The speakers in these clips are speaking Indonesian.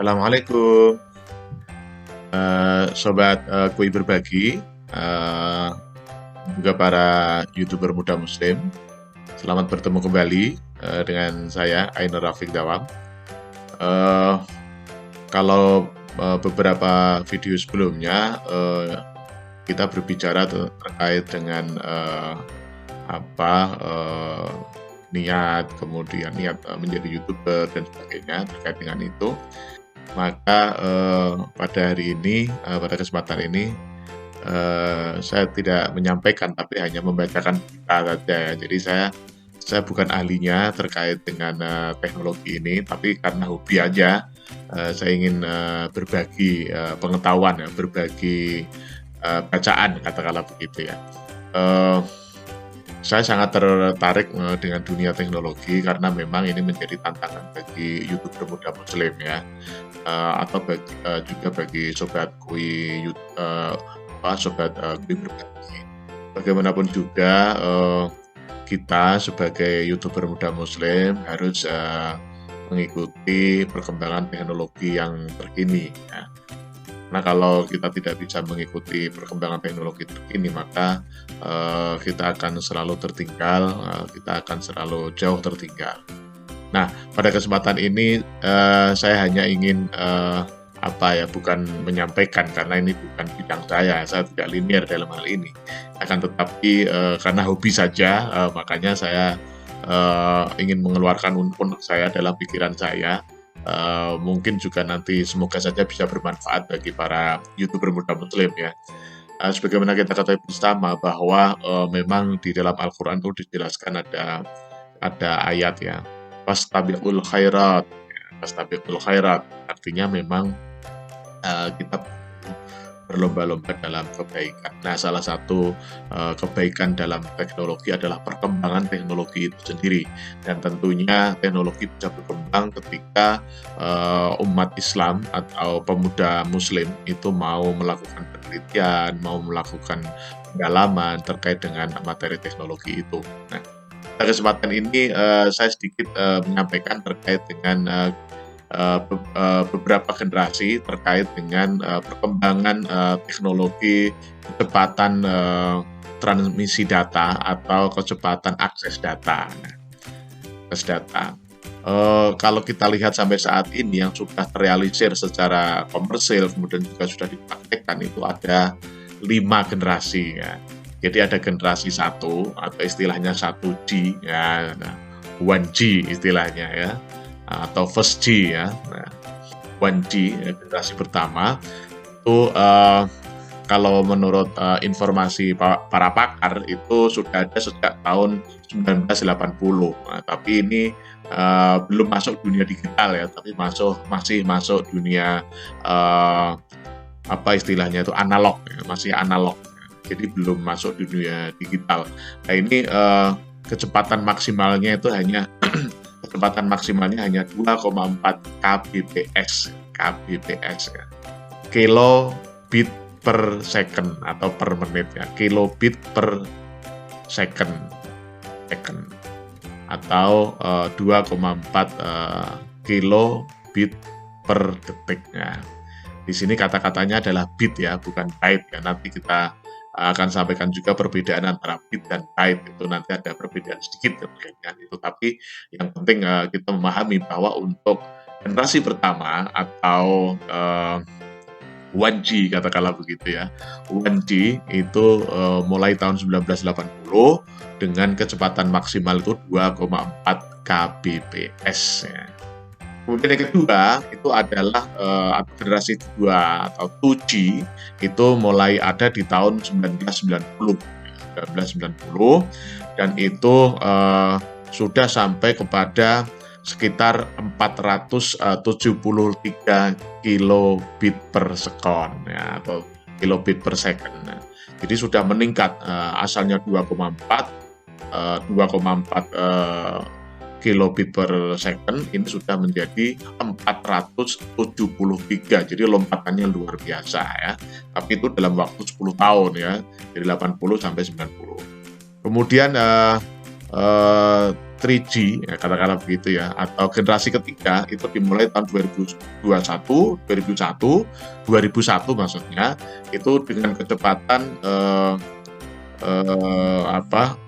Assalamualaikum, sobat Kui Berbagi, eh, juga para YouTuber muda Muslim. Selamat bertemu kembali dengan saya Ainur Rafiq Dawam. Eh, Kalau beberapa video sebelumnya kita berbicara terkait dengan apa niat, kemudian niat menjadi YouTuber dan sebagainya terkait dengan itu. Maka pada hari ini, pada kesempatan ini, saya tidak menyampaikan, tapi hanya membacakan berita saja ya. Jadi saya bukan ahlinya terkait dengan teknologi ini, tapi karena hobi aja, saya ingin berbagi pengetahuan ya, berbagi bacaan katakanlah begitu ya. Eh, saya sangat tertarik dengan dunia teknologi karena memang ini menjadi tantangan bagi YouTuber muda Muslim ya. Atau juga bagi sobat kui sobat kui berbagi. Bagaimanapun juga kita sebagai YouTuber muda Muslim harus mengikuti perkembangan teknologi yang terkini. Ya. Nah, kalau kita tidak bisa mengikuti perkembangan teknologi terkini, maka kita akan selalu tertinggal, kita akan selalu jauh tertinggal. Nah, pada kesempatan ini saya hanya ingin bukan menyampaikan karena ini bukan bidang saya tidak linear dalam hal ini. Akan tetapi karena hobi saja, makanya saya ingin mengeluarkan unek-unek saya dalam pikiran saya. Mungkin juga nanti semoga saja bisa bermanfaat bagi para YouTuber muda Muslim ya. Sebagaimana kita ketahui bersama bahwa memang di dalam Al-Quran itu dijelaskan ada ayat ya, fastabiqul khairat, fastabiqul khairat, artinya memang kita berlomba-lomba dalam kebaikan. Nah, salah satu kebaikan dalam teknologi adalah perkembangan teknologi itu sendiri, dan tentunya teknologi bisa berkembang ketika umat Islam atau pemuda Muslim itu mau melakukan penelitian, mau melakukan pendalaman terkait dengan materi teknologi itu. Nah, pada kesempatan ini saya sedikit menyampaikan terkait dengan beberapa generasi terkait dengan perkembangan teknologi kecepatan transmisi data atau kecepatan akses data. Kalau kita lihat sampai saat ini yang sudah terrealisir secara komersil kemudian juga sudah dipraktekkan itu ada 5 generasi ya. Jadi ada generasi 1 atau istilahnya 1G ya, 1G istilahnya ya, atau first G ya. Nah, 1G generasi pertama itu kalau menurut informasi para pakar itu sudah ada sejak tahun 1980. Nah, tapi ini belum masuk dunia digital ya, tapi masih masuk dunia istilahnya itu analog ya, masih analog. Jadi belum masuk dunia digital. Nah, ini kecepatan maksimalnya itu hanya 2,4 kbps ya. Kilobit per second atau per menit ya, kilobit per second atau 2,4 kilobit per detik ya. Di sini kata-katanya adalah bit ya, bukan byte ya. Nanti kita akan sampaikan juga perbedaan antara bit dan byte, itu nanti ada perbedaan sedikit ya, itu. Tapi yang penting kita memahami bahwa untuk generasi pertama atau 1G katakanlah begitu ya, 1G itu mulai tahun 1980 dengan kecepatan maksimal itu 2,4 kbps ya. Kemudian yang kedua itu adalah generasi kedua atau 2G, itu mulai ada di tahun 1990 dan itu sudah sampai kepada sekitar 473 kilobit per second ya, atau kilobit per second. Nah, jadi sudah meningkat, asalnya 2,4 kilobit per second, ini sudah menjadi 473. Jadi lompatannya luar biasa ya. Tapi itu dalam waktu 10 tahun ya, dari 80 sampai 90. Kemudian 3G, ya katakanlah begitu ya, atau generasi ketiga itu dimulai tahun 2021, 2001 maksudnya, itu dengan kecepatan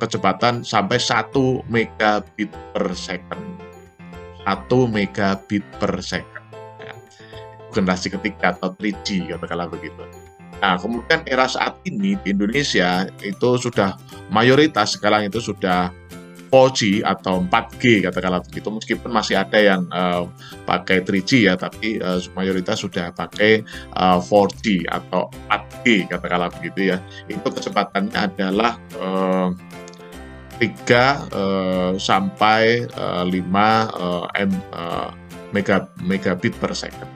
kecepatan sampai 1 megabit per second. 1 megabit per second. Ya. Generasi ketiga atau 3G katakanlah begitu. Nah, kemudian era saat ini di Indonesia itu sudah mayoritas sekarang itu sudah 4G atau 4G katakanlah begitu, meskipun masih ada yang pakai 3G ya, tapi mayoritas sudah pakai 4G atau 4G katakanlah begitu ya. Itu kecepatannya adalah 3 sampai 5 megabit per second.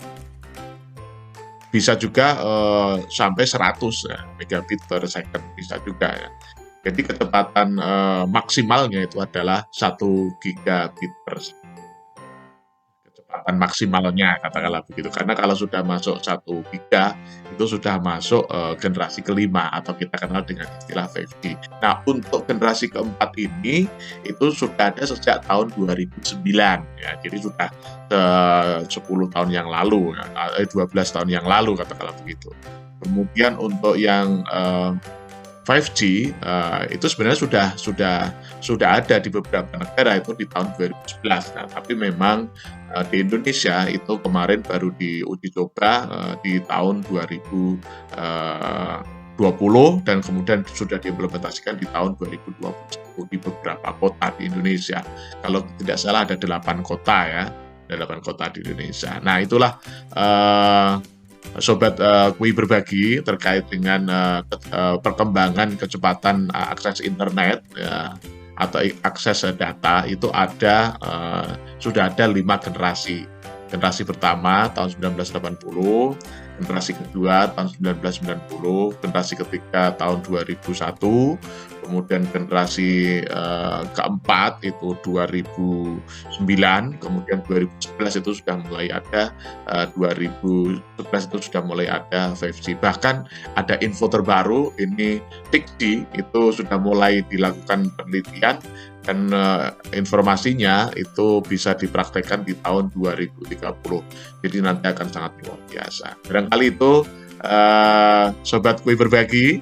Bisa juga sampai 100 ya, megabit per second bisa juga ya. Jadi kecepatan maksimalnya itu adalah 1 gigabit per second. Kecepatan maksimalnya katakanlah begitu. Karena kalau sudah masuk 1 giga itu sudah masuk generasi kelima atau kita kenal dengan istilah 5G. Nah, untuk generasi keempat ini itu sudah ada sejak tahun 2009 ya. Jadi sudah 10 tahun yang lalu, 12 tahun yang lalu katakanlah begitu. Kemudian untuk yang 5G itu sebenarnya sudah ada di beberapa negara itu di tahun 2011. Nah, tapi memang di Indonesia itu kemarin baru diuji coba di tahun 2020 dan kemudian sudah diimplementasikan di tahun 2021 di beberapa kota di Indonesia. Kalau tidak salah ada 8 kota ya, 8 kota di Indonesia. Nah, itulah Sobat Kui berbagi terkait dengan perkembangan kecepatan akses internet ya, atau akses data itu ada sudah ada 5 generasi. Generasi pertama tahun 1980, generasi kedua tahun 1990, generasi ketiga tahun 2001, kemudian generasi keempat itu 2009, kemudian 2011 itu sudah mulai ada 2011 itu sudah mulai ada 5G. Bahkan ada info terbaru ini 6G itu sudah mulai dilakukan penelitian dan informasinya itu bisa dipraktekkan di tahun 2030. Jadi nanti akan sangat luar biasa. Barangkali itu Sobat Kui berbagi.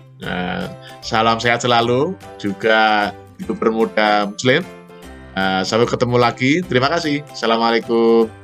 Salam sehat selalu, juga hidup bermuda Muslim. Sampai ketemu lagi. Terima kasih. Assalamualaikum.